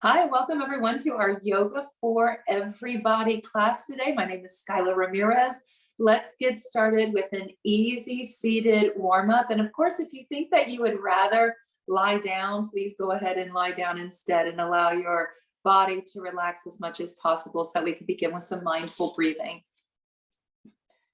Hi, welcome everyone to our Yoga for Everybody class today. My name is Skylar Ramirez. Let's get started with an easy seated warm up. And of course, if you think that you would rather lie down, please go ahead and lie down instead and allow your body to relax as much as possible so that we can begin with some mindful breathing.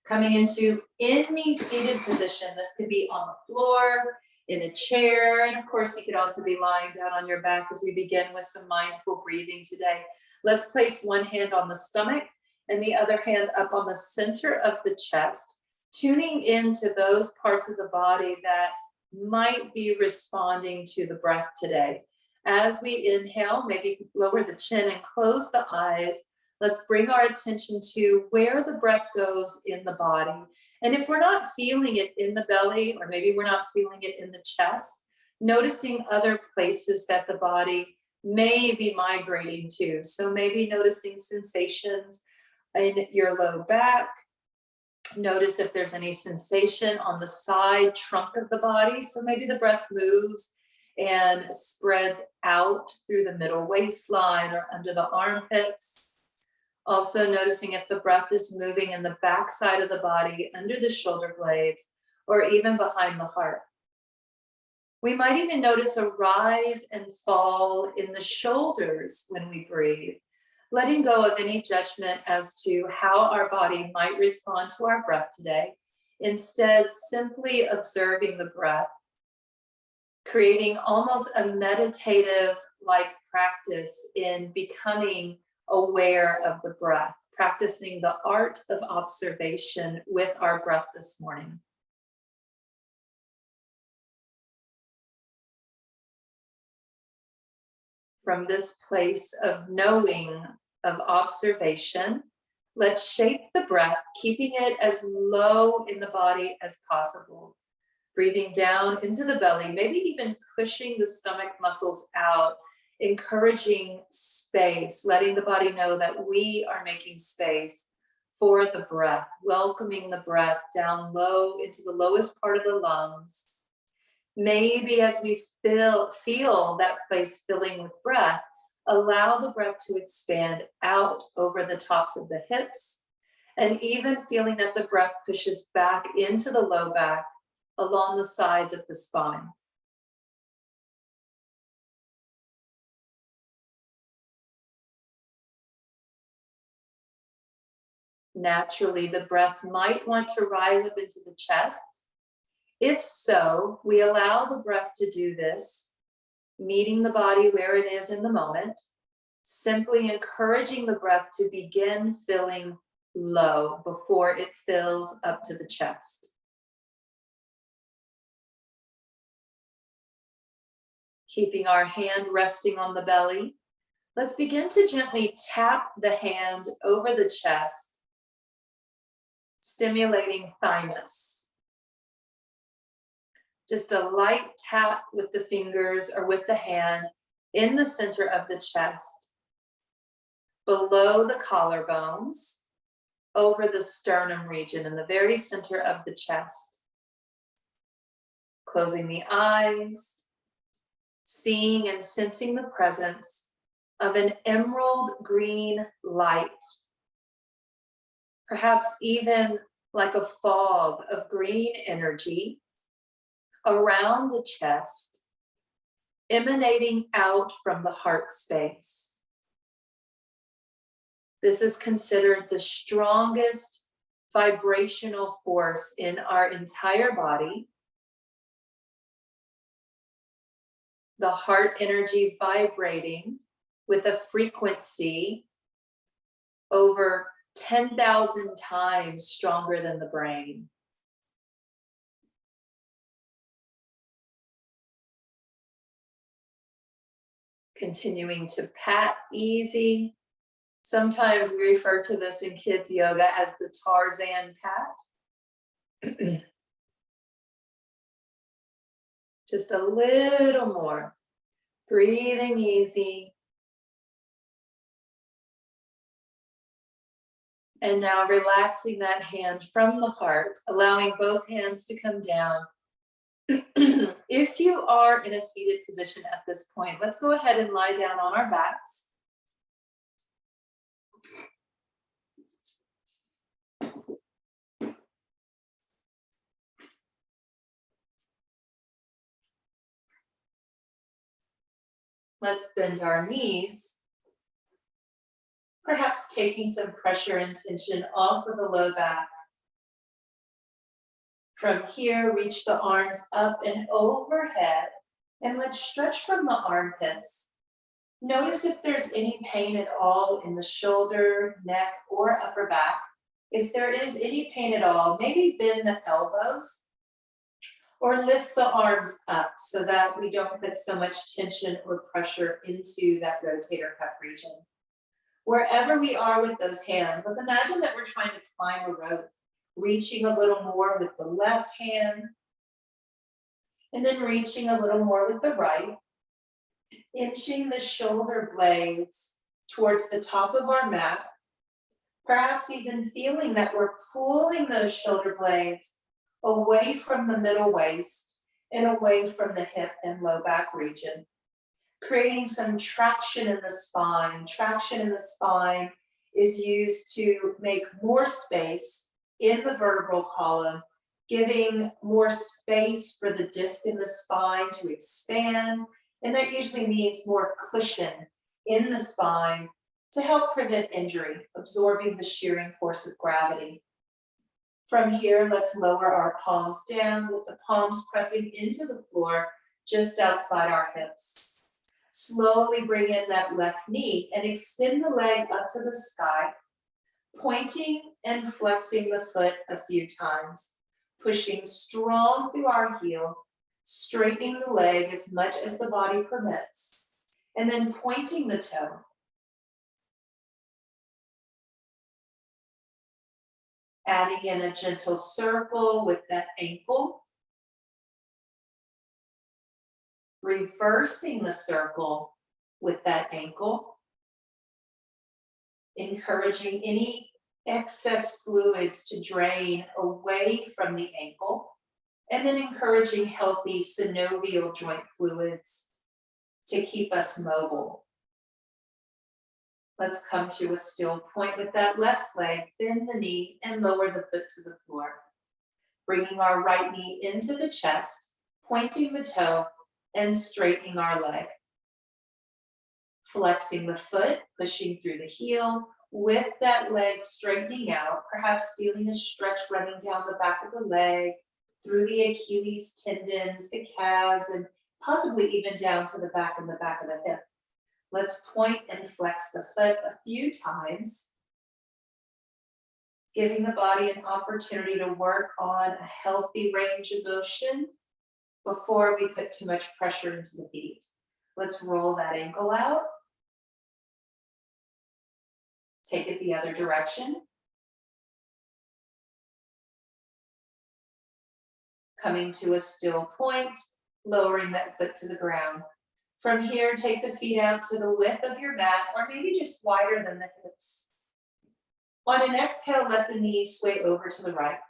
Coming into any seated position, this could be on the floor, in a chair, and of course you could also be lying down on your back as we begin with some mindful breathing today. Let's place one hand on the stomach and the other hand up on the center of the chest, tuning into those parts of the body that might be responding to the breath today. As we inhale, maybe lower the chin and close the eyes. Let's bring our attention to where the breath goes in the body. And if we're not feeling it in the belly, or maybe we're not feeling it in the chest, noticing other places that the body may be migrating to. So maybe noticing sensations in your low back. Notice if there's any sensation on the side trunk of the body. So maybe the breath moves and spreads out through the middle waistline or under the armpits. Also noticing if the breath is moving in the back side of the body, under the shoulder blades, or even behind the heart. We might even notice a rise and fall in the shoulders when we breathe, letting go of any judgment as to how our body might respond to our breath today. Instead, simply observing the breath, creating almost a meditative like practice in becoming aware of the breath, practicing the art of observation with our breath this morning. From this place of knowing, of observation, let's shape the breath, keeping it as low in the body as possible. Breathing down into the belly, maybe even pushing the stomach muscles out, encouraging space, letting the body know that we are making space for the breath, welcoming the breath down low into the lowest part of the lungs. Maybe as we feel that place filling with breath, allow the breath to expand out over the tops of the hips, and even feeling that the breath pushes back into the low back along the sides of the spine. Naturally, the breath might want to rise up into the chest. If so, we allow the breath to do this, meeting the body where it is in the moment, simply encouraging the breath to begin filling low before it fills up to the chest. Keeping our hand resting on the belly, let's begin to gently tap the hand over the chest, stimulating thymus. Just a light tap with the fingers or with the hand in the center of the chest, below the collarbones, over the sternum region in the very center of the chest. Closing the eyes, seeing and sensing the presence of an emerald green light, perhaps even like a fog of green energy around the chest, emanating out from the heart space. This is considered the strongest vibrational force in our entire body. The heart energy vibrating with a frequency over 10,000 times stronger than the brain. Continuing to pat easy. Sometimes we refer to this in kids yoga as the Tarzan pat. Just a little more. Breathing easy. And now relaxing that hand from the heart, allowing both hands to come down If you are in a seated position at this point, let's go ahead and lie down on our backs. Let's bend our knees, perhaps taking some pressure and tension off of the low back. From here, reach the arms up and overhead, and let's stretch from the armpits. Notice if there's any pain at all in the shoulder, neck, or upper back. If there is any pain at all, maybe bend the elbows or lift the arms up so that we don't put so much tension or pressure into that rotator cuff region. Wherever we are with those hands, let's imagine that we're trying to climb a rope, reaching a little more with the left hand, and then reaching a little more with the right, inching the shoulder blades towards the top of our mat, perhaps even feeling that we're pulling those shoulder blades away from the middle waist and away from the hip and low back region, creating some traction in the spine. Traction in the spine is used to make more space in the vertebral column, giving more space for the disc in the spine to expand. And that usually means more cushion in the spine to help prevent injury, absorbing the shearing force of gravity. From here, let's lower our palms down with the palms pressing into the floor just outside our hips. Slowly bring in that left knee and extend the leg up to the sky, pointing and flexing the foot a few times, pushing strong through our heel, straightening the leg as much as the body permits, and then pointing the toe. Adding in a gentle circle with that ankle. Reversing the circle with that ankle. Encouraging any excess fluids to drain away from the ankle. And then encouraging healthy synovial joint fluids to keep us mobile. Let's come to a still point with that left leg, bend the knee and lower the foot to the floor. Bringing our right knee into the chest, pointing the toe and straightening our leg. Flexing the foot, pushing through the heel with that leg straightening out, perhaps feeling a stretch running down the back of the leg, through the Achilles tendons, the calves, and possibly even down to the back of the hip. Let's point and flex the foot a few times, giving the body an opportunity to work on a healthy range of motion before we put too much pressure into the feet. Let's roll that ankle out. Take it the other direction. Coming to a still point, lowering that foot to the ground. From here, take the feet out to the width of your mat, or maybe just wider than the hips. On an exhale, let the knees sway over to the right.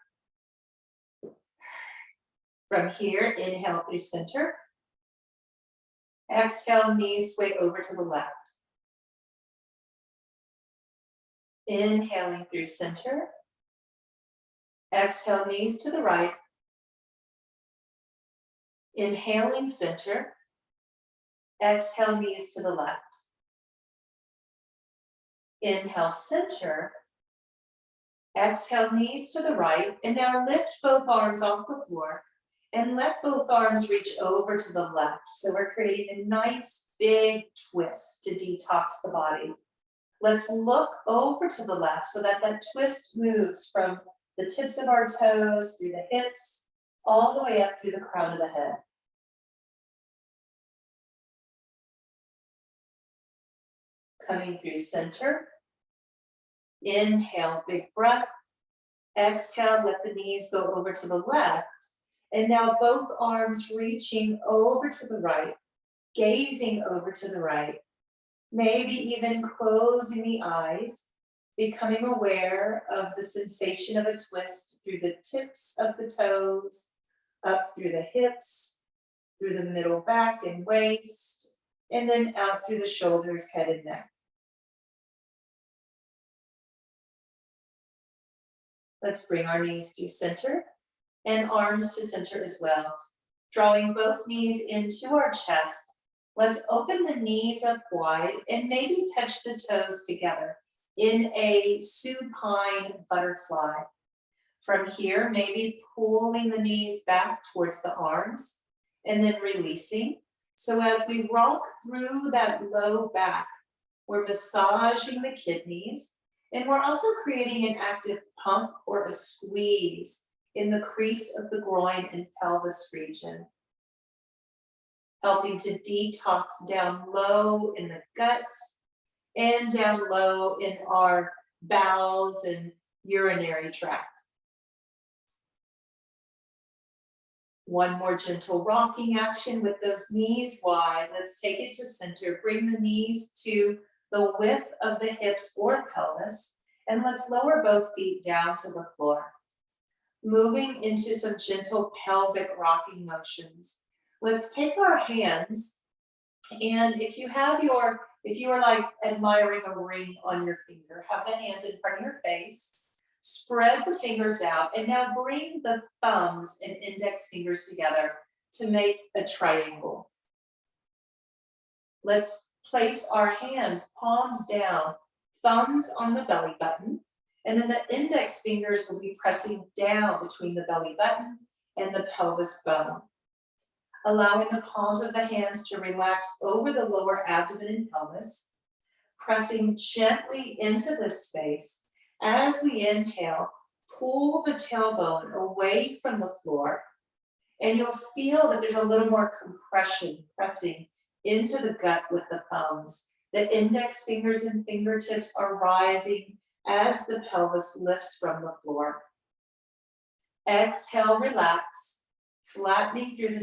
From here, inhale through center. Exhale, knees sway over to the left. Inhaling through center. Exhale, knees to the right. Inhaling center. Exhale, knees to the left. Inhale, center. Exhale, knees to the right. And now lift both arms off the floor and let both arms reach over to the left. So we're creating a nice big twist to detox the body. Let's look over to the left so that that twist moves from the tips of our toes through the hips, all the way up through the crown of the head. Coming through center. Inhale, big breath. Exhale, let the knees go over to the left. And now both arms reaching over to the right, gazing over to the right. Maybe even closing the eyes, becoming aware of the sensation of a twist through the tips of the toes, up through the hips, through the middle back and waist, and then out through the shoulders, head and neck. Let's bring our knees to center and arms to center as well. Drawing both knees into our chest, let's open the knees up wide and maybe touch the toes together in a supine butterfly. From here, maybe pulling the knees back towards the arms and then releasing. So as we rock through that low back, we're massaging the kidneys, and we're also creating an active pump or a squeeze in the crease of the groin and pelvis region, helping to detox down low in the guts and down low in our bowels and urinary tract. One more gentle rocking action with those knees wide. Let's take it to center. Bring the knees to the width of the hips or pelvis, and let's lower both feet down to the floor. Moving into some gentle pelvic rocking motions. Let's take our hands, and if you are like admiring a ring on your finger, have the hands in front of your face. Spread the fingers out, and now bring the thumbs and index fingers together to make a triangle. Let's place our hands palms down, thumbs on the belly button, and then the index fingers will be pressing down between the belly button and the pelvis bone. Allowing the palms of the hands to relax over the lower abdomen and pelvis, pressing gently into this space. As we inhale, pull the tailbone away from the floor, and you'll feel that there's a little more compression pressing into the gut with the thumbs. The index fingers and fingertips are rising as the pelvis lifts from the floor. Exhale, relax, flattening through the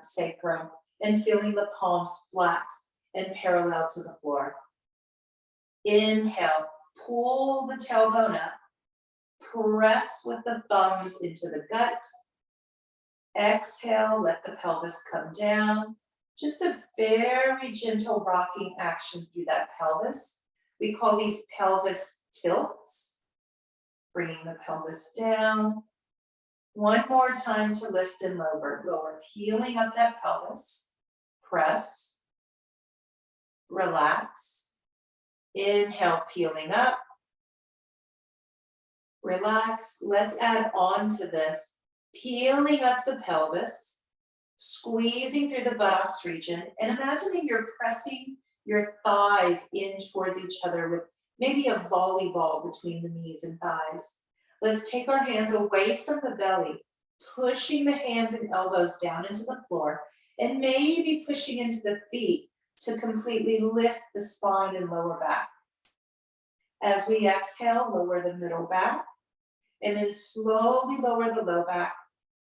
sacrum and feeling the palms flat and parallel to the floor. Inhale. Pull the tailbone up, press with the thumbs into the gut. Exhale, let the pelvis come down. Just a very gentle rocking action through that pelvis. We call these pelvis tilts. Bringing the pelvis down. One more time to lift and lower, peeling up that pelvis. Press, relax. Inhale, peeling up. Relax. Let's add on to this. Peeling up the pelvis, squeezing through the buttocks region, and imagining you're pressing your thighs in towards each other with maybe a volleyball between the knees and thighs. Let's take our hands away from the belly, pushing the hands and elbows down into the floor, and maybe pushing into the feet to completely lift the spine and lower back. As we exhale, lower the middle back, and then slowly lower the low back,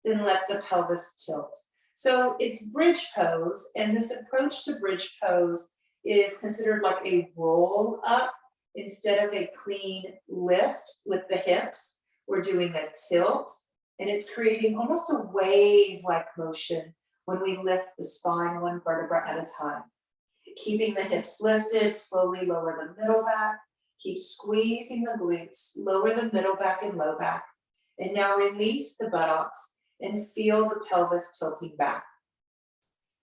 then let the pelvis tilt. So it's bridge pose, and this approach to bridge pose is considered like a roll up instead of a clean lift with the hips. We're doing a tilt, and it's creating almost a wave-like motion when we lift the spine one vertebra at a time. Keeping the hips lifted, slowly lower the middle back. Keep squeezing the glutes, lower the middle back and low back. And now release the buttocks and feel the pelvis tilting back.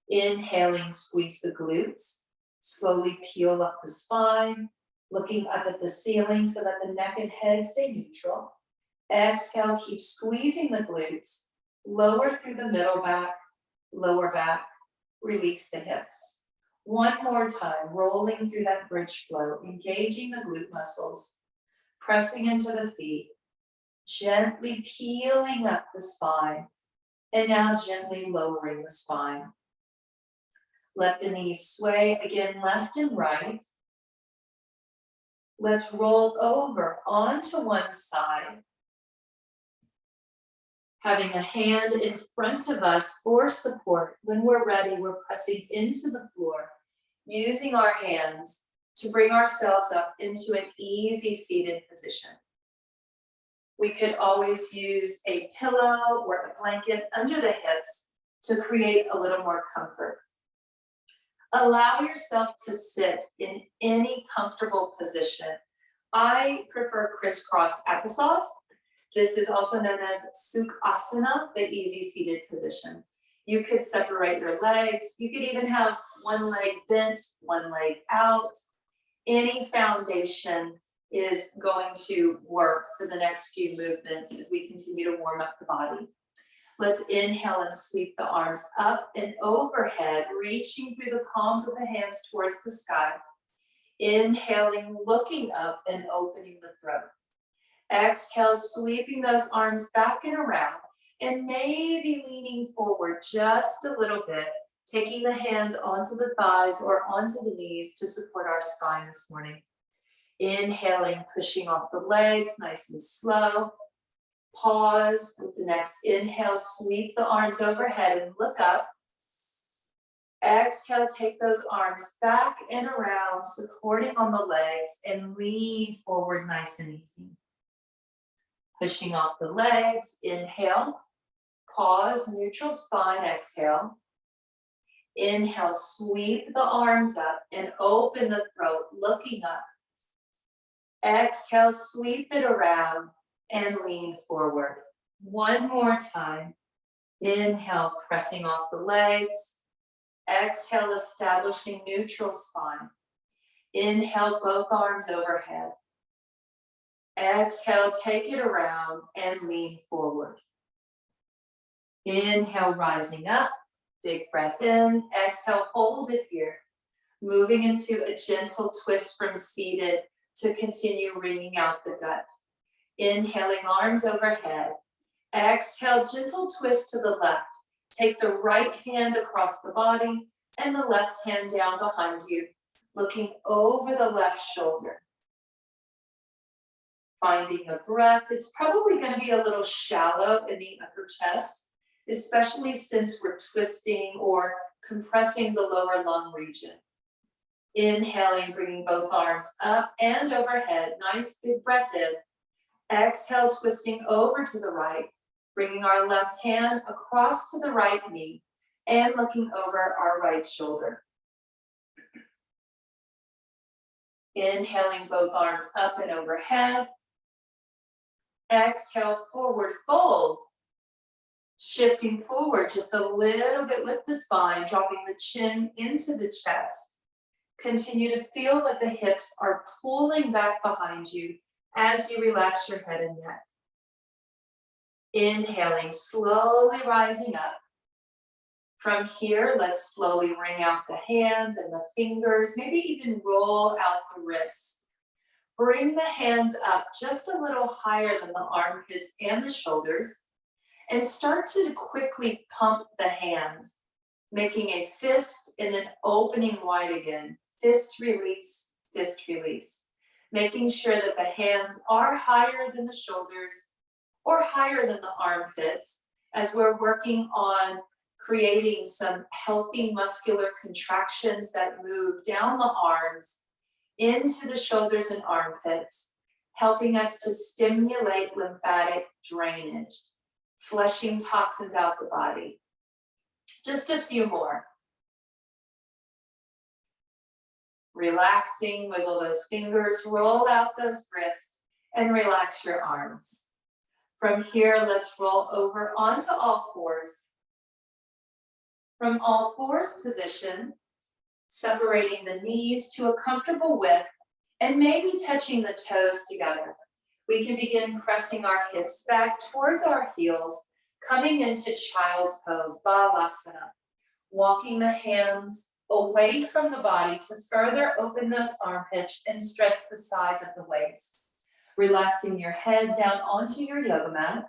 Inhaling, squeeze the glutes. Slowly peel up the spine, looking up at the ceiling so that the neck and head stay neutral. Exhale, keep squeezing the glutes. Lower through the middle back, lower back. Release the hips. One more time, rolling through that bridge flow, engaging the glute muscles, pressing into the feet, gently peeling up the spine, and now gently lowering the spine. Let the knees sway again, left and right. Let's roll over onto one side. Having a hand in front of us for support. When we're ready, we're pressing into the floor, using our hands to bring ourselves up into an easy seated position. We could always use a pillow or a blanket under the hips to create a little more comfort. Allow yourself to sit in any comfortable position. I prefer crisscross applesauce. This is also known as Sukhasana, the easy seated position. You could separate your legs. You could even have one leg bent, one leg out. Any foundation is going to work for the next few movements as we continue to warm up the body. Let's inhale and sweep the arms up and overhead, reaching through the palms of the hands towards the sky. Inhaling, looking up and opening the throat. Exhale, sweeping those arms back and around, and maybe leaning forward just a little bit, taking the hands onto the thighs or onto the knees to support our spine this morning. Inhaling, pushing off the legs, nice and slow. Pause with the next inhale, sweep the arms overhead and look up. Exhale, take those arms back and around, supporting on the legs, and lean forward nice and easy. Pushing off the legs, inhale, pause, neutral spine, exhale. Inhale, sweep the arms up and open the throat, looking up. Exhale, sweep it around and lean forward. One more time. Inhale, pressing off the legs. Exhale, establishing neutral spine. Inhale, both arms overhead. Exhale, take it around and lean forward. Inhale, rising up. Big breath in. Exhale, hold it here. Moving into a gentle twist from seated to continue wringing out the gut. Inhaling, arms overhead. Exhale, gentle twist to the left. Take the right hand across the body and the left hand down behind you, looking over the left shoulder. Finding a breath. It's probably going to be a little shallow in the upper chest, especially since we're twisting or compressing the lower lung region. Inhaling, bringing both arms up and overhead. Nice big breath in. Exhale, twisting over to the right, bringing our left hand across to the right knee and looking over our right shoulder. Inhaling, both arms up and overhead. Exhale, forward fold. Shifting forward just a little bit with the spine, dropping the chin into the chest. Continue to feel that the hips are pulling back behind you as you relax your head and neck. Inhaling, slowly rising up. From here, let's slowly wring out the hands and the fingers, maybe even roll out the wrists. Bring the hands up just a little higher than the armpits and the shoulders, and start to quickly pump the hands, making a fist and then opening wide again. Fist release, making sure that the hands are higher than the shoulders or higher than the armpits as we're working on creating some healthy muscular contractions that move down the arms into the shoulders and armpits, helping us to stimulate lymphatic drainage, flushing toxins out the body. Just a few more. Relaxing, wiggle those fingers, roll out those wrists, and relax your arms. From here, let's roll over onto all fours. From all fours position, separating the knees to a comfortable width and maybe touching the toes together. We can begin pressing our hips back towards our heels, coming into child's pose, Balasana. Walking the hands away from the body to further open those armpits and stretch the sides of the waist. Relaxing your head down onto your yoga mat.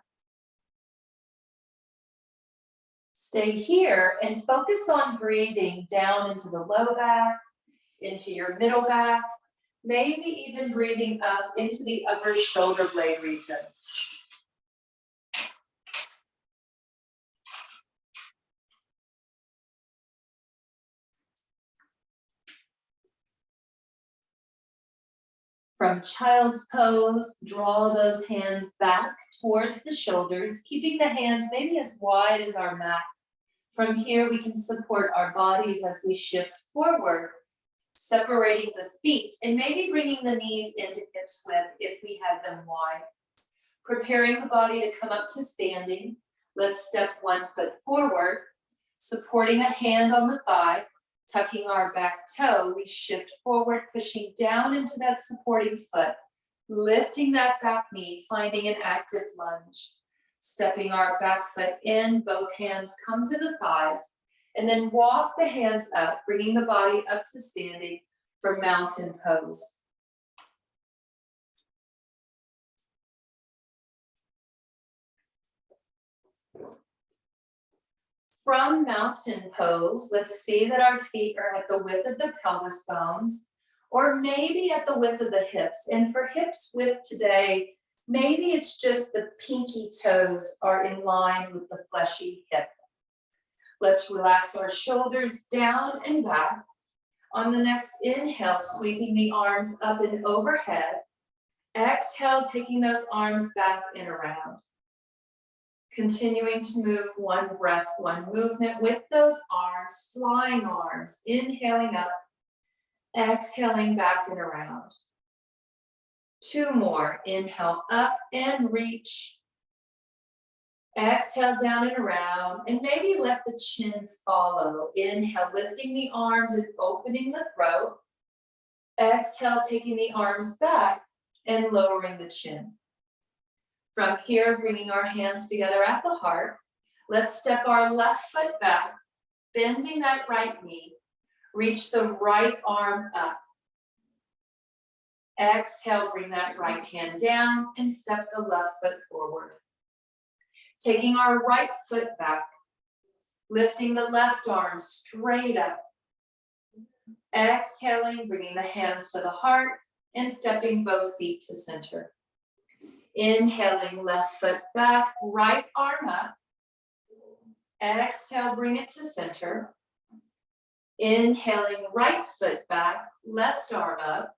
Stay here and focus on breathing down into the low back, into your middle back, maybe even breathing up into the upper shoulder blade region. From child's pose, draw those hands back towards the shoulders, keeping the hands maybe as wide as our mat. From here, we can support our bodies as we shift forward, separating the feet and maybe bringing the knees into hips width if we had them wide. Preparing the body to come up to standing. Let's step one foot forward, supporting a hand on the thigh, tucking our back toe. We shift forward, pushing down into that supporting foot, lifting that back knee, finding an active lunge. Stepping our back foot in, both hands come to the thighs, and then walk the hands up, bringing the body up to standing for mountain pose. From mountain pose, let's see that our feet are at the width of the pelvis bones, or maybe at the width of the hips. And for hips width today, maybe it's just the pinky toes are in line with the fleshy hip. Let's relax our shoulders down and back. On the next inhale, sweeping the arms up and overhead. Exhale, taking those arms back and around. Continuing to move one breath, one movement with those arms, flying arms, inhaling up, exhaling back and around. Two more, inhale up and reach. Exhale down and around, and maybe let the chin follow. Inhale, lifting the arms and opening the throat. Exhale, taking the arms back and lowering the chin. From here, bringing our hands together at the heart. Let's step our left foot back, bending that right knee. Reach the right arm up. Exhale, bring that right hand down and step the left foot forward. Taking our right foot back, lifting the left arm straight up. Exhaling, bringing the hands to the heart and stepping both feet to center. Inhaling, left foot back, right arm up. Exhale, bring it to center. Inhaling, right foot back, left arm up.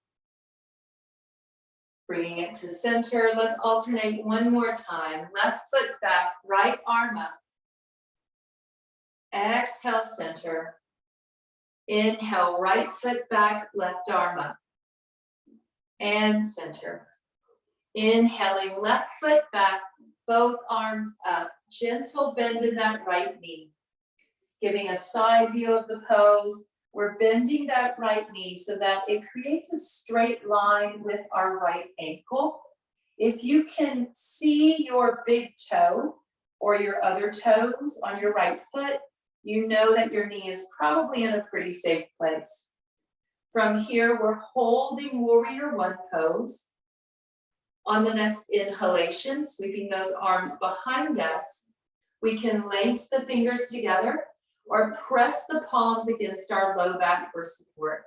Bringing it to center. Let's alternate one more time. Left foot back, right arm up. Exhale, center. Inhale, right foot back, left arm up. And center. Inhaling, left foot back, both arms up. Gentle bend in that right knee. Giving a side view of the pose. We're bending that right knee so that it creates a straight line with our right ankle. If you can see your big toe or your other toes on your right foot, you know that your knee is probably in a pretty safe place. From here, we're holding warrior one pose. On the next inhalation, sweeping those arms behind us, we can lace the fingers together or press the palms against our low back for support.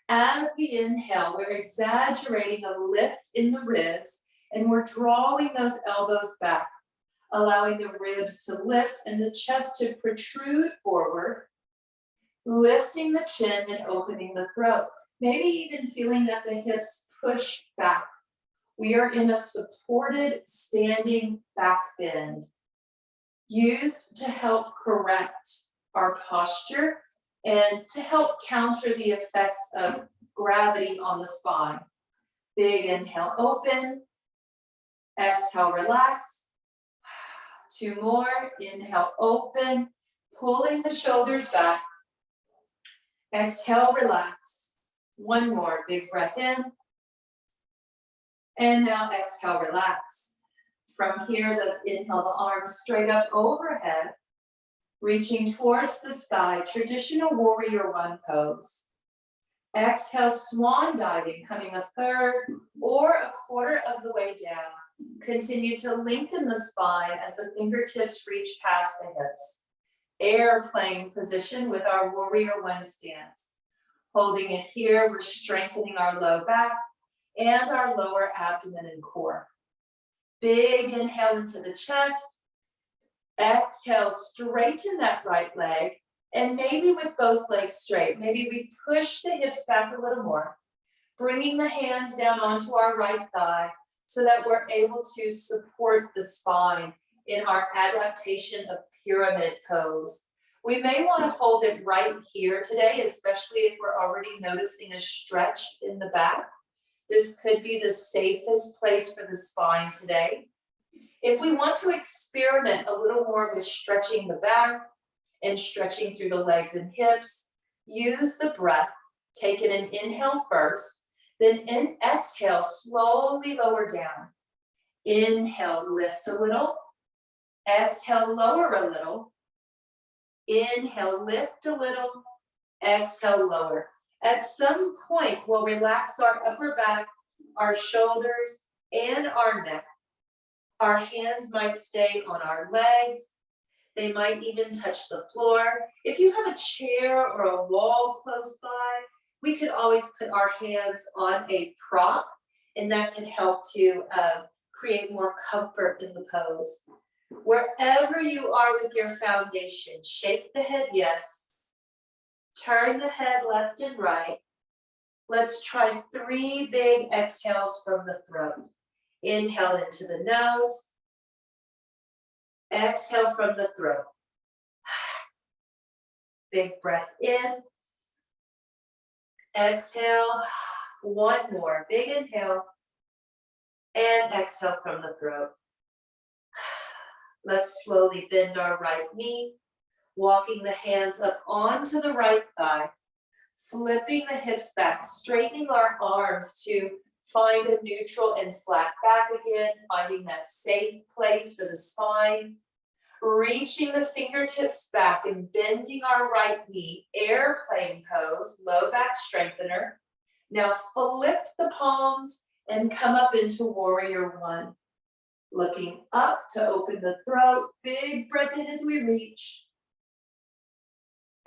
As we inhale, we're exaggerating a lift in the ribs and we're drawing those elbows back, allowing the ribs to lift and the chest to protrude forward, lifting the chin and opening the throat. Maybe even feeling that the hips push back. We are in a supported standing back bend, used to help correct our posture and to help counter the effects of gravity on the spine. Big inhale, open. Exhale, relax. Two more. Inhale, open. Pulling the shoulders back. Exhale, relax. One more. Big breath in. And now exhale, relax. From here, let's inhale the arms straight up overhead, reaching towards the sky, traditional warrior one pose. Exhale, swan diving, coming a third or a quarter of the way down. Continue to lengthen the spine as the fingertips reach past the hips. Airplane position with our warrior one stance. Holding it here, we're strengthening our low back and our lower abdomen and core. Big inhale into the chest. Exhale, straighten that right leg. And maybe with both legs straight, maybe we push the hips back a little more. bringing the hands down onto our right thigh so that we're able to support the spine in our adaptation of pyramid pose. We may want to hold it right here today, especially if we're already noticing a stretch in the back. This could be the safest place for the spine today. If we want to experiment a little more with stretching the back and stretching through the legs and hips, use the breath. Take an inhale first, then exhale, slowly lower down. Inhale, lift a little. Exhale, lower a little. Inhale, lift a little. Exhale, lower. At some point, we'll relax our upper back, our shoulders, and our neck. Our hands might stay on our legs. They might even touch the floor. If you have a chair or a wall close by, we could always put our hands on a prop, and that can help to create more comfort in the pose. Wherever you are with your foundation, shake the head yes. Turn the head left and right. Let's try 3 big exhales from the throat. Inhale into the nose. Exhale from the throat. Big breath in. Exhale. One more. Big inhale. And exhale from the throat. Let's slowly bend our right knee, walking the hands up onto the right thigh, flipping the hips back, straightening our arms to find a neutral and flat back again, finding that safe place for the spine. Reaching the fingertips back and bending our right knee, airplane pose, low back strengthener. Now flip the palms and come up into warrior one. Looking up to open the throat, big breath in as we reach.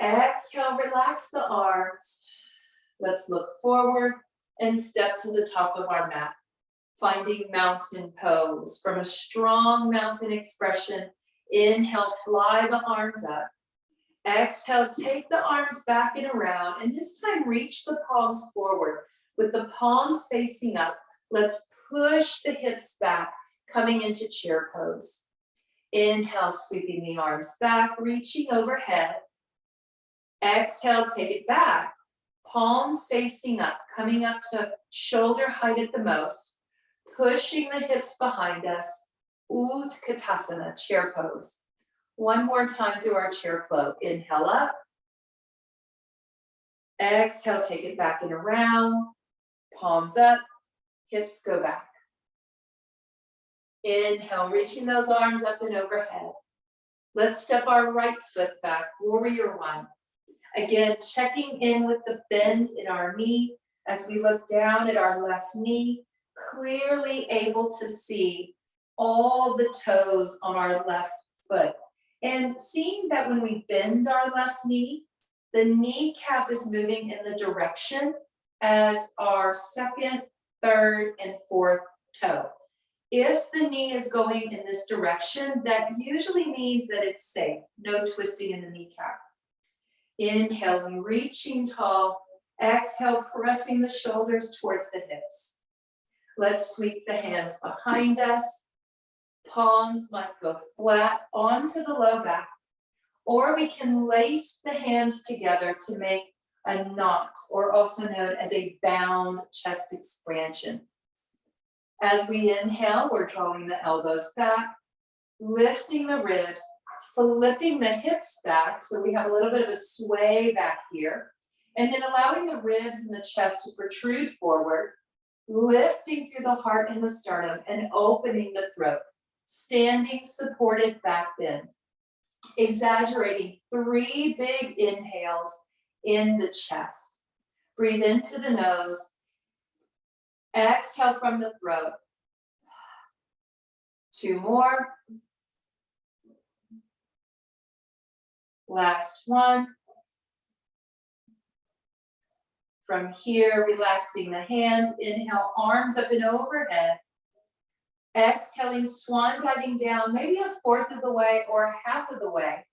Exhale, relax the arms. Let's look forward and step to the top of our mat. Finding mountain pose. From a strong mountain expression, inhale, fly the arms up. Exhale, take the arms back and around, and this time reach the palms forward. With the palms facing up, let's push the hips back, coming into chair pose. Inhale, sweeping the arms back, reaching overhead. Exhale, take it back. Palms facing up, coming up to shoulder height at the most. Pushing the hips behind us. Utkatasana, chair pose. One more time through our chair flow. Inhale up. Exhale, take it back and around. Palms up, hips go back. Inhale, reaching those arms up and overhead. Let's step our right foot back, warrior one. Again, checking in with the bend in our knee as we look down at our left knee, clearly able to see all the toes on our left foot. And seeing that when we bend our left knee, the kneecap is moving in the direction as our second, third, and fourth toe. If the knee is going in this direction, that usually means that it's safe, no twisting in the kneecap. Inhaling, reaching tall. Exhale, pressing the shoulders towards the hips. Let's sweep the hands behind us. Palms might go flat onto the low back, or we can lace the hands together to make a knot, or also known as a bound chest expansion. As we inhale, we're drawing the elbows back, lifting the ribs, flipping the hips back, so we have a little bit of a sway back here, and then allowing the ribs and the chest to protrude forward, lifting through the heart and the sternum, and opening the throat. Standing supported back bend. Exaggerating 3 big inhales in the chest. Breathe into the nose. Exhale from the throat. 2 more. Last one. From here, relaxing the hands. Inhale, arms up and overhead. Exhaling, swan diving down, maybe a fourth of the way or half of the way.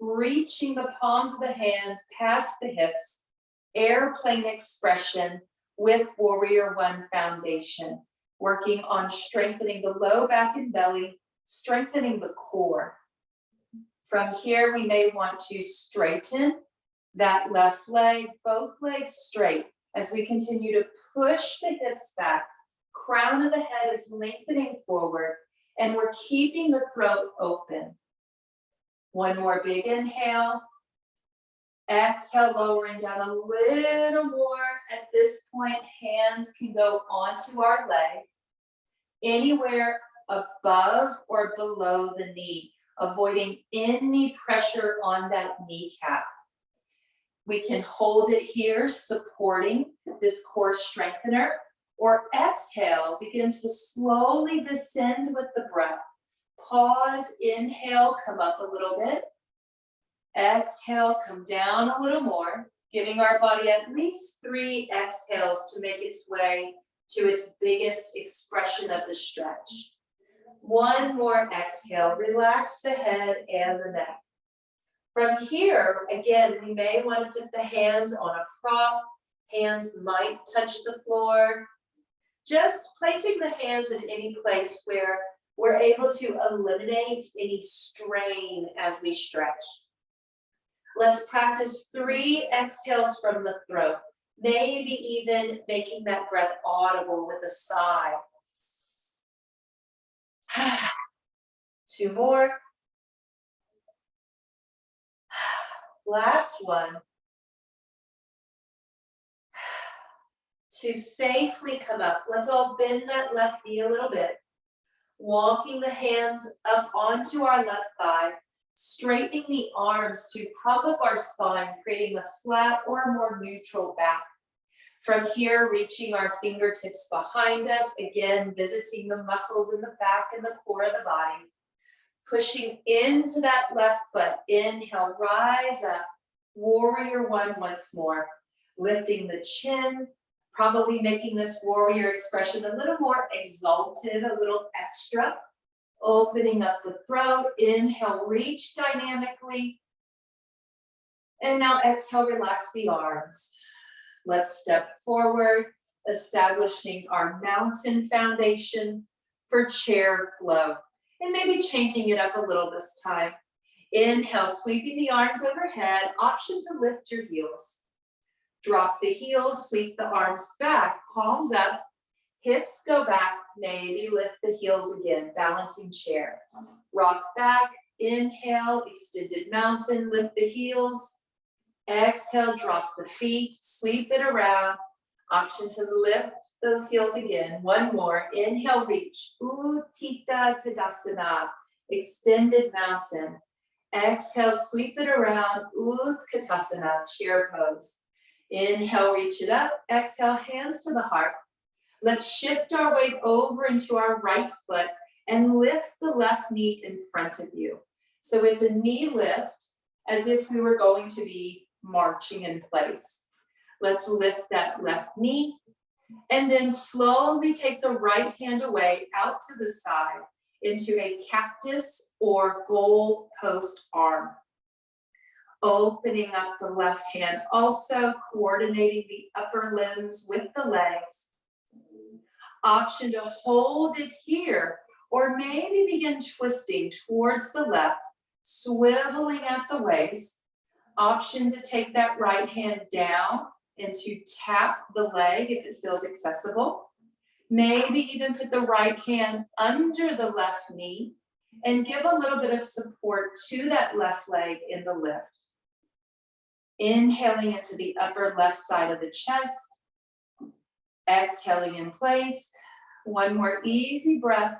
Reaching the palms of the hands past the hips. Airplane expression. with Warrior One Foundation, working on strengthening the low back and belly, strengthening the core. From here, we may want to straighten that left leg, both legs straight, as we continue to push the hips back. Crown of the head is lengthening forward, and we're keeping the throat open. One more big inhale. Exhale, lowering down a little more. At this point, hands can go onto our leg, anywhere above or below the knee, avoiding any pressure on that kneecap. We can hold it here, supporting this core strengthener, or exhale, begin to slowly descend with the breath. Pause, inhale, come up a little bit. Exhale, come down a little more, giving our body at least 3 exhales to make its way to its biggest expression of the stretch. One more exhale, relax the head and the neck. From here, again, we may want to put the hands on a prop. Hands might touch the floor. Just placing the hands in any place where we're able to eliminate any strain as we stretch. Let's practice 3 exhales from the throat, maybe even making that breath audible with a sigh. 2 more. Last one. To safely come up, let's all bend that left knee a little bit. Walking the hands up onto our left thigh, straightening the arms to prop up our spine, creating a flat or more neutral back. From here, reaching our fingertips behind us, again, visiting the muscles in the back and the core of the body. Pushing into that left foot, inhale, rise up, Warrior One once more. Lifting the chin, probably making this warrior expression a little more exalted, a little extra. Opening up the throat, inhale, reach dynamically. And now exhale, relax the arms. Let's step forward, establishing our mountain foundation for chair flow. And maybe changing it up a little this time. Inhale, sweeping the arms overhead, option to lift your heels. Drop the heels, sweep the arms back, palms up, hips go back, maybe lift the heels again, balancing chair. Rock back, inhale, extended mountain, lift the heels. Exhale, drop the feet, sweep it around. Option to lift those heels again. One more, inhale, reach. Utthita Tadasana, extended mountain. Exhale, sweep it around, Utkatasana, chair pose. Inhale, reach it up. Exhale, hands to the heart. Let's shift our weight over into our right foot and lift the left knee in front of you. So it's a knee lift as if we were going to be marching in place. Let's lift that left knee and then slowly take the right hand away out to the side into a cactus or goal post arm. Opening up the left hand, also coordinating the upper limbs with the legs. Option to hold it here, or maybe begin twisting towards the left, swiveling at the waist. Option to take that right hand down and to tap the leg if it feels accessible. Maybe even put the right hand under the left knee and give a little bit of support to that left leg in the lift. Inhaling into the upper left side of the chest. Exhaling in place. One more easy breath.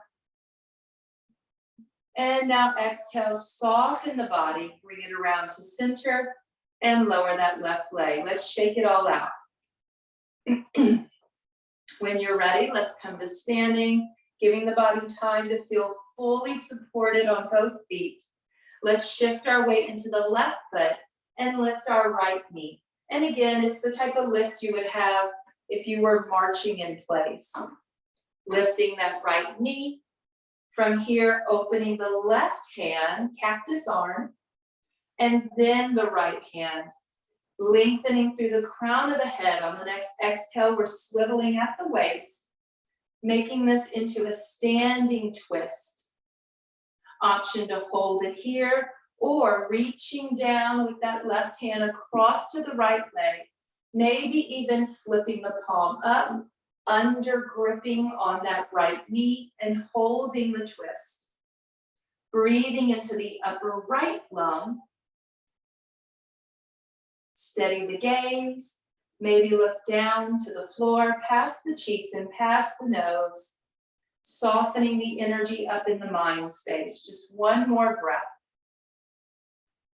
And now exhale, soften the body, bring it around to center and lower that left leg. Let's shake it all out. When you're ready, let's come to standing, giving the body time to feel fully supported on both feet. Let's shift our weight into the left foot and lift our right knee. And again, it's the type of lift you would have if you were marching in place. Lifting that right knee. From here, opening the left hand, cactus arm, and then the right hand. lengthening through the crown of the head. On the next exhale, we're swiveling at the waist, making this into a standing twist. Option to hold it here, or reaching down with that left hand across to the right leg, maybe even flipping the palm up, under gripping on that right knee and holding the twist. Breathing into the upper right lung. Steady the gaze. Maybe look down to the floor, past the cheeks and past the nose. Softening the energy up in the mind space. Just one more breath.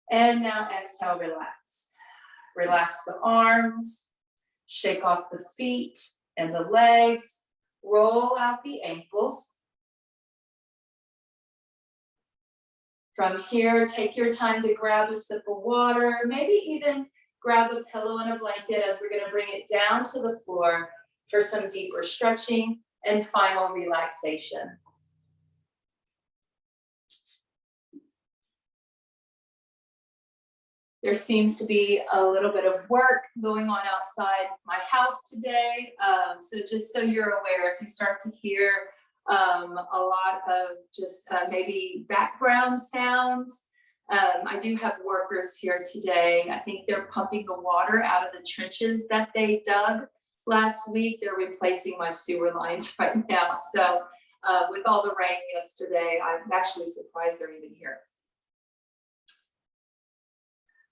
And now exhale, relax. Relax the arms. Shake off the feet and the legs. Roll out the ankles. From here, take your time to grab a sip of water, maybe even grab a pillow and a blanket as we're going to bring it down to the floor for some deeper stretching and final relaxation. There seems to be a little bit of work going on outside my house today. So just so you're aware, if you start to hear a lot of just maybe background sounds, I do have workers here today. I think they're pumping the water out of the trenches that they dug last week. They're replacing my sewer lines right now. So with all the rain yesterday, I'm actually surprised they're even here.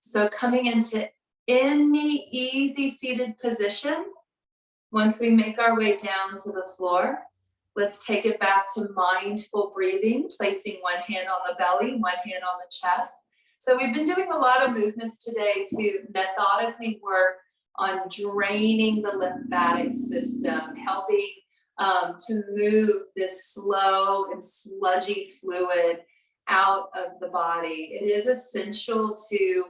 So coming into any easy seated position, once we make our way down to the floor, let's take it back to mindful breathing, placing one hand on the belly, one hand on the chest. So we've been doing a lot of movements today to methodically work on draining the lymphatic system, helping to move this slow and sludgy fluid out of the body. It is essential to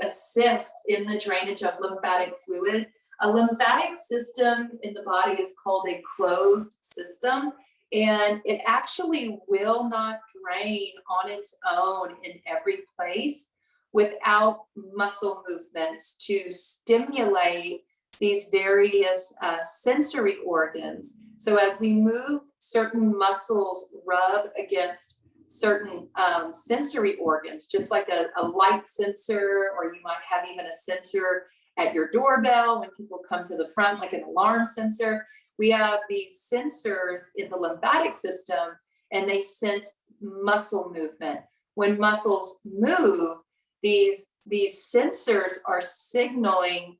assist in the drainage of lymphatic fluid. A lymphatic system in the body is called a closed system, and it actually will not drain on its own in every place without muscle movements to stimulate these various sensory organs. So as we move, certain muscles rub against certain sensory organs, just like a light sensor, or you might have even a sensor at your doorbell when people come to the front, like an alarm sensor. We have these sensors in the lymphatic system, and they sense muscle movement. When muscles move, these sensors are signaling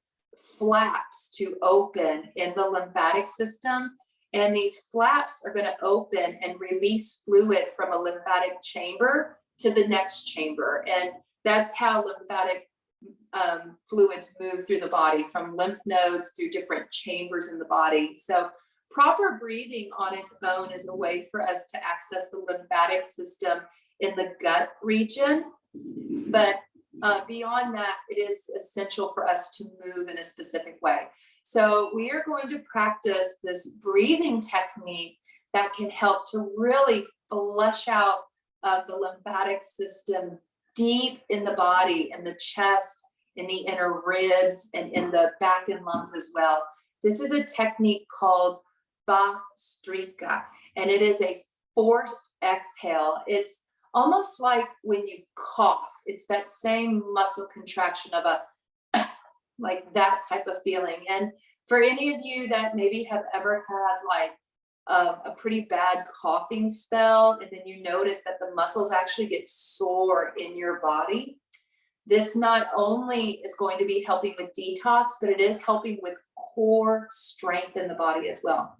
flaps to open in the lymphatic system. And these flaps are going to open and release fluid from a lymphatic chamber to the next chamber. And that's how lymphatic fluids move through the body, from lymph nodes through different chambers in the body. So proper breathing on its own is a way for us to access the lymphatic system in the gut region. But beyond that, it is essential for us to move in a specific way. So we are going to practice this breathing technique that can help to really flush out the lymphatic system deep in the body, in the chest, in the inner ribs, and in the back and lungs as well. This is a technique called Bhastrika, and it is a forced exhale. It's almost like when you cough, it's that same muscle contraction of a like that type of feeling. And for any of you that maybe have ever had like a pretty bad coughing spell, and then you notice that the muscles actually get sore in your body, this not only is going to be helping with detox, but it is helping with core strength in the body as well.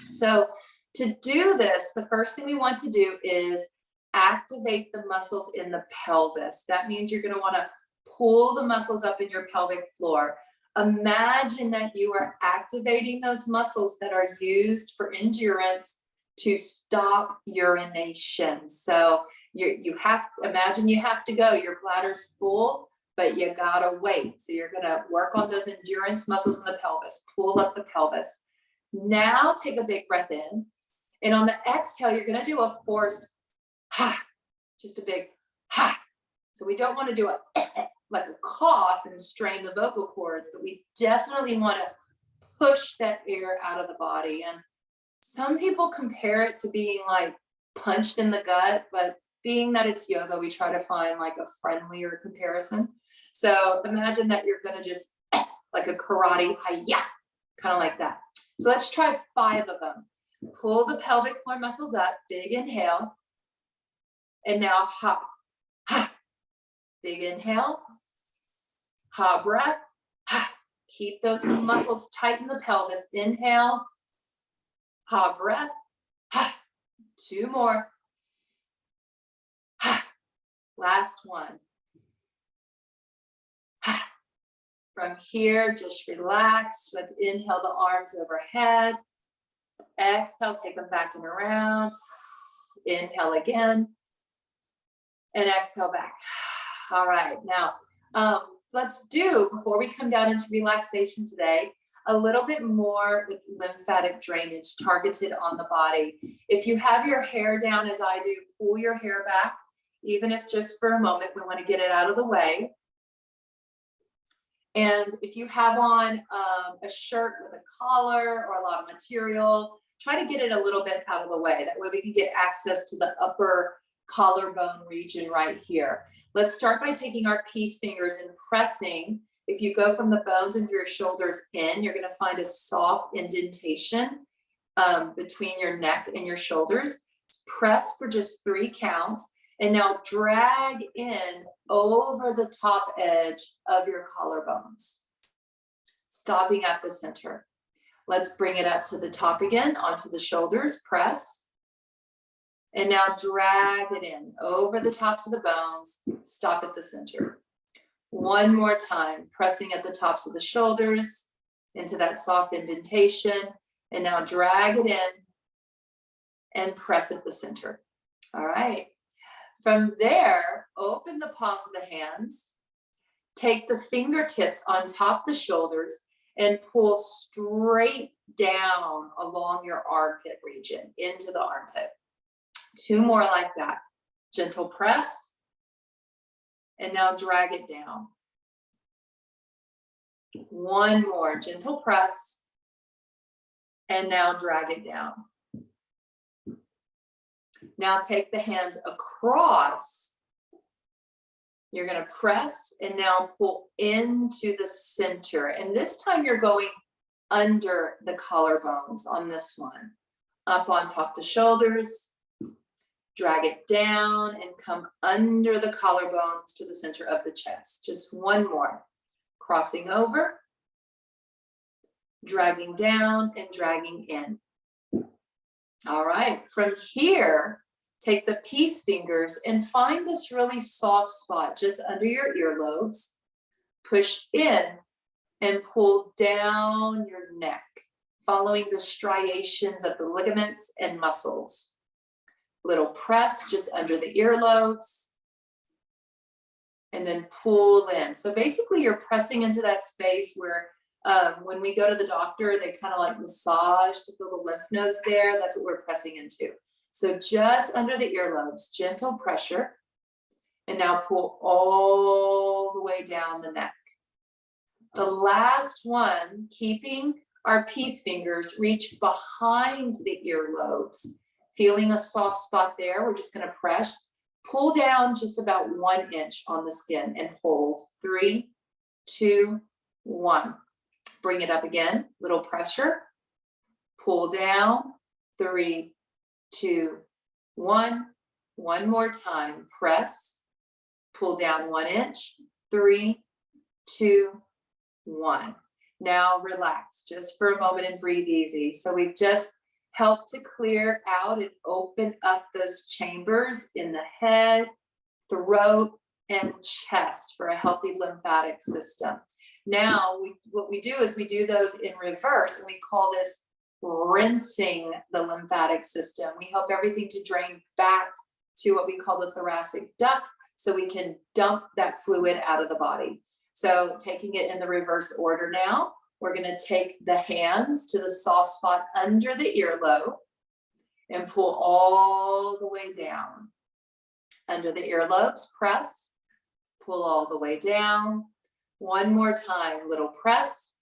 So to do this, the first thing we want to do is activate the muscles in the pelvis. That means you're going to want to pull the muscles up in your pelvic floor. Imagine that you are activating those muscles that are used for endurance to stop urination. So you have to imagine you have to go, your bladder's full, but you gotta wait. So you're gonna work on those endurance muscles in the pelvis, pull up the pelvis. Now take a big breath in, and on the exhale, you're gonna do a forced ha, just a big ha. So we don't want to do a like a cough and strain the vocal cords, but we definitely want to push that air out of the body. And some people compare it to being like punched in the gut, but being that it's yoga, we try to find like a friendlier comparison. So imagine that you're going to just like a karate hi-ya, kind of like that. So let's try 5 of them. Pull the pelvic floor muscles up, big inhale. And now ha, ha, big inhale, ha breath, ha. Keep those muscles tight in the pelvis. Inhale, ha breath, ha. 2 more. Ha. Last one. Ha. From here, just relax. Let's inhale the arms overhead. Exhale, take them back and around. Inhale again. And exhale back. All right, now let's do, before we come down into relaxation today, a little bit more with lymphatic drainage targeted on the body. If you have your hair down as I do, pull your hair back, even if just for a moment. We want to get it out of the way. And if you have on a shirt with a collar or a lot of material, try to get it a little bit out of the way. That way we can get access to the upper collarbone region right here. Let's start by taking our peace fingers and pressing. If you go from the bones into your shoulders in, you're going to find a soft indentation between your neck and your shoulders. Press for just 3 counts. And now drag in over the top edge of your collarbones, stopping at the center. Let's bring it up to the top again, onto the shoulders, press. And now drag it in over the tops of the bones, stop at the center. One more time, pressing at the tops of the shoulders into that soft indentation. And now drag it in and press at the center. All right. From there, open the palms of the hands, take the fingertips on top of the shoulders and pull straight down along your armpit region into the armpit. 2 more like that. Gentle press. And now drag it down. 1 more, gentle press. And now drag it down. Now take the hands across. You're going to press and now pull into the center. And this time you're going under the collarbones on this one. Up on top of the shoulders. Drag it down and come under the collarbones to the center of the chest. Just 1 more. Crossing over. Dragging down and dragging in. All right, from here, take the peace fingers and find this really soft spot just under your earlobes. Push in and pull down your neck, following the striations of the ligaments and muscles. Little press just under the earlobes. And then pull in. So basically you're pressing into that space where when we go to the doctor, they kind of like massage to feel the lymph nodes there. That's what we're pressing into. So just under the earlobes, gentle pressure. And now pull all the way down the neck. The last one, keeping our peace fingers reach behind the earlobes, feeling a soft spot there. We're just going to press, pull down just about 1 inch on the skin and hold. 3, 2, 1. Bring it up again, little pressure, pull down, 3, 2, 1. 1 more time, press, pull down 1 inch, 3, 2, 1. Now relax just for a moment and breathe easy. So we've just helped to clear out and open up those chambers in the head, throat, and chest for a healthy lymphatic system. Now, what we do is we do those in reverse, and we call this rinsing the lymphatic system. We help everything to drain back to what we call the thoracic duct, so we can dump that fluid out of the body. So taking it in the reverse order now, we're going to take the hands to the soft spot under the earlobe and pull all the way down. Under the earlobes, press, pull all the way down. One more time, little press,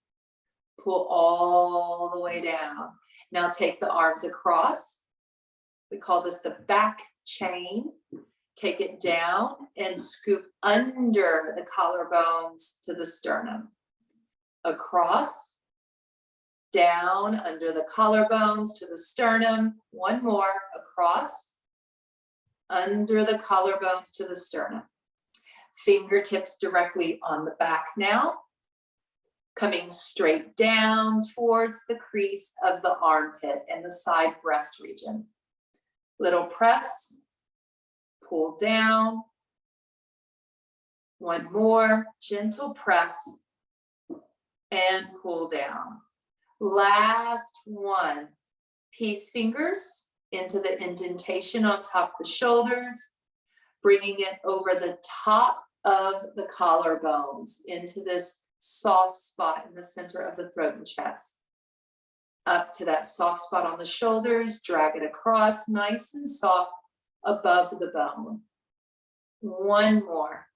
pull all the way down. Now take the arms across. We call this the back chain. Take it down and scoop under the collarbones to the sternum. Across, down under the collarbones to the sternum. One more, across, under the collarbones to the sternum. Fingertips directly on the back now. Coming straight down towards the crease of the armpit and the side breast region. Little press, pull down. One more, gentle press and pull down. Last one, peace fingers into the indentation on top of the shoulders, bringing it over the top of the collarbones into this soft spot in the center of the throat and chest. Up to that soft spot on the shoulders, drag it across, nice and soft above the bone. One more.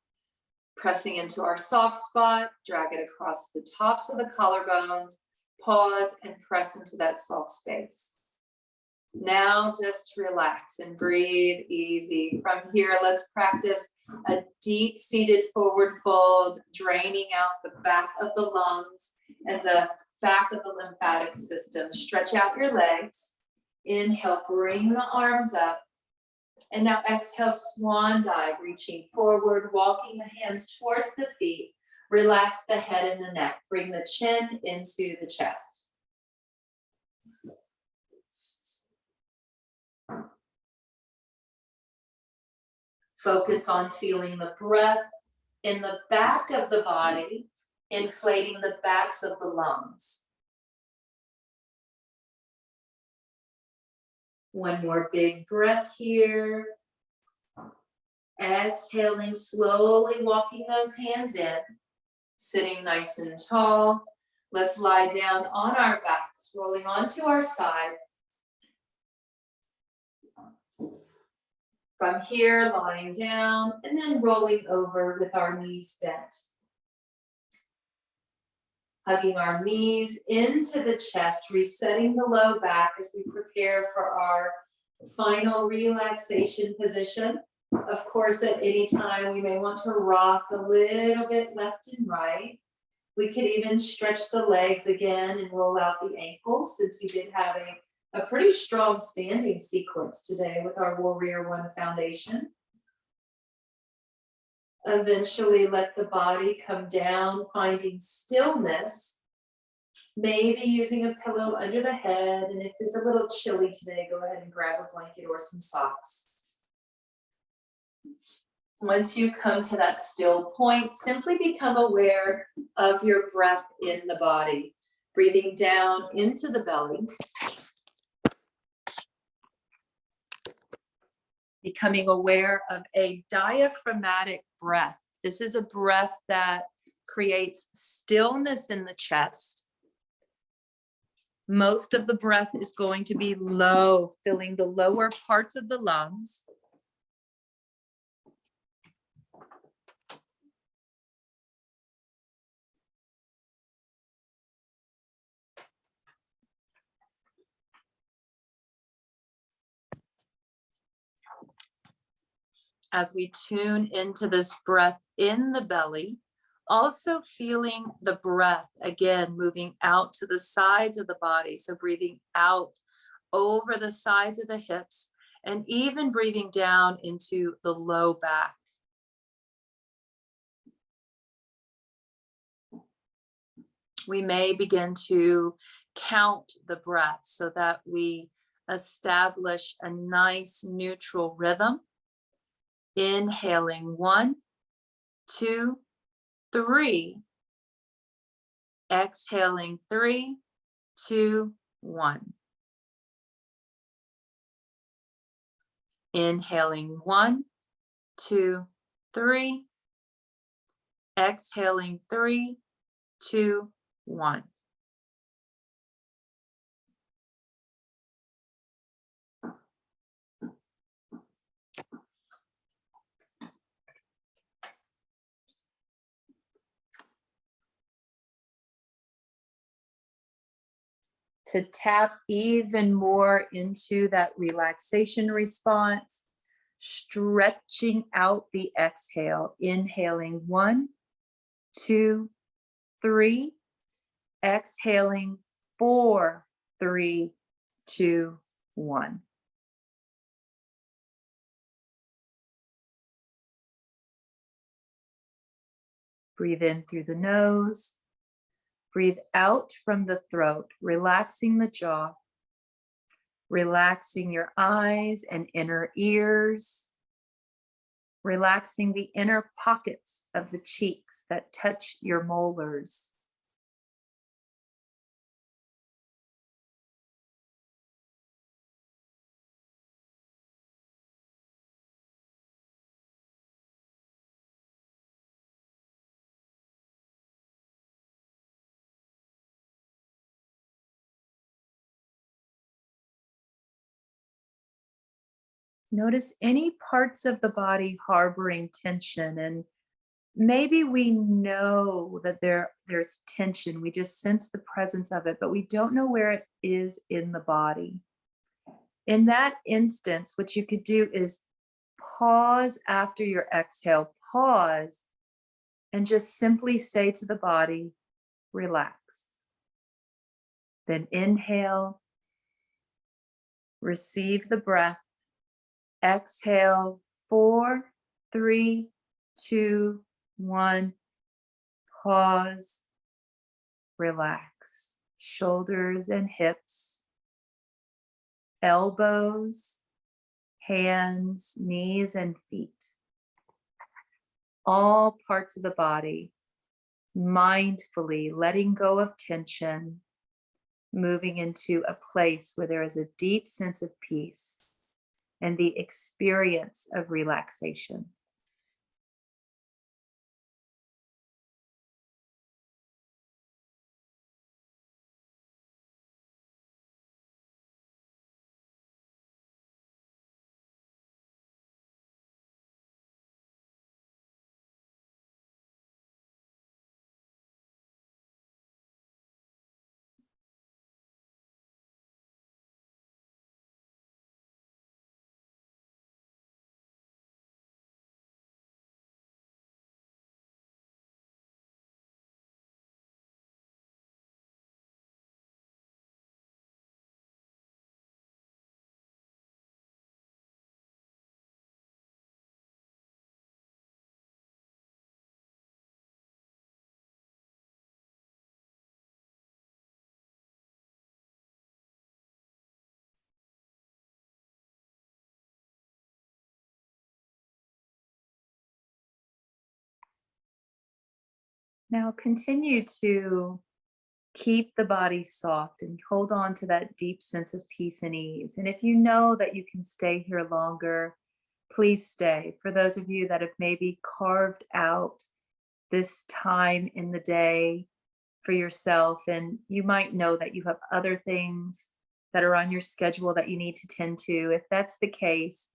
Pressing into our soft spot, drag it across the tops of the collarbones, pause and press into that soft space. Now just relax and breathe easy. From here, let's practice a deep seated forward fold, draining out the back of the lungs and the back of the lymphatic system. Stretch out your legs. Inhale, bring the arms up. And now exhale, swan dive, reaching forward, walking the hands towards the feet. Relax the head and the neck. Bring the chin into the chest. Focus on feeling the breath in the back of the body, inflating the backs of the lungs. One more big breath here. Exhaling, slowly walking those hands in, sitting nice and tall. Let's lie down on our backs, rolling onto our side. From here, lying down and then rolling over with our knees bent. Hugging our knees into the chest, resetting the low back as we prepare for our final relaxation position. Of course, at any time, we may want to rock a little bit left and right. We could even stretch the legs again and roll out the ankles, since we did have a pretty strong standing sequence today with our Warrior One foundation. Eventually let the body come down, finding stillness, maybe using a pillow under the head. And if it's a little chilly today, go ahead and grab a blanket or some socks. Once you come to that still point, simply become aware of your breath in the body, breathing down into the belly. Becoming aware of a diaphragmatic breath. This is a breath that creates stillness in the chest. Most of the breath is going to be low, filling the lower parts of the lungs. As we tune into this breath in the belly, also feeling the breath again moving out to the sides of the body. So breathing out over the sides of the hips and even breathing down into the low back. We may begin to count the breath so that we establish a nice neutral rhythm. Inhaling 1, 2, 3. Exhaling 3, 2, 1. Inhaling 1, 2, 3. Exhaling 3, 2, 1. To tap even more into that relaxation response, stretching out the exhale, inhaling 1, 2, 3, exhaling 4, 3, 2, 1. Breathe in through the nose. Breathe out from the throat, relaxing the jaw, relaxing your eyes and inner ears, relaxing the inner pockets of the cheeks that touch your molars. Notice any parts of the body harboring tension, and maybe we know that there's tension. We just sense the presence of it, but we don't know where it is in the body. In that instance, what you could do is pause after your exhale, pause, and just simply say to the body, relax. Then inhale, receive the breath, exhale, 4, 3, 2, 1, pause, relax. Shoulders and hips, elbows, hands, knees, and feet. All parts of the body, mindfully letting go of tension, moving into a place where there is a deep sense of peace and the experience of relaxation. Now continue to keep the body soft and hold on to that deep sense of peace and ease. And if you know that you can stay here longer, please stay. For those of you that have maybe carved out this time in the day for yourself, and you might know that you have other things that are on your schedule that you need to tend to. If that's the case,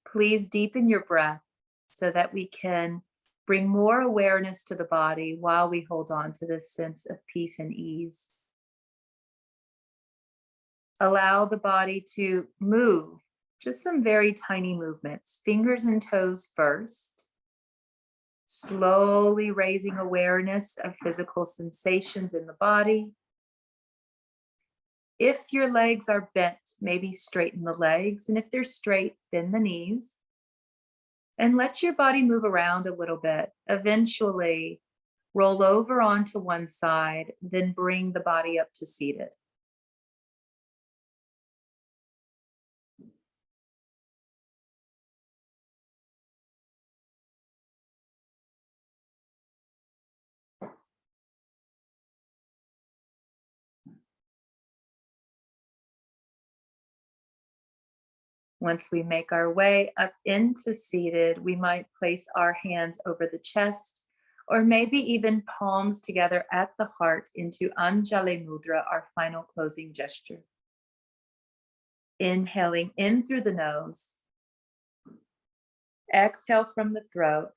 please deepen your breath so that we can bring more awareness to the body while we hold on to this sense of peace and ease. Allow the body to move, just some very tiny movements, fingers and toes first. Slowly raising awareness of physical sensations in the body. If your legs are bent, maybe straighten the legs. And if they're straight, bend the knees. And let your body move around a little bit. Eventually, roll over onto one side, then bring the body up to seated. Once we make our way up into seated, we might place our hands over the chest, or maybe even palms together at the heart into Anjali Mudra, our final closing gesture. Inhaling in through the nose. Exhale from the throat.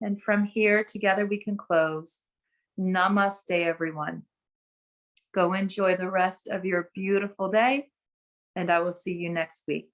And from here, together we can close. Namaste, everyone. Go enjoy the rest of your beautiful day, and I will see you next week.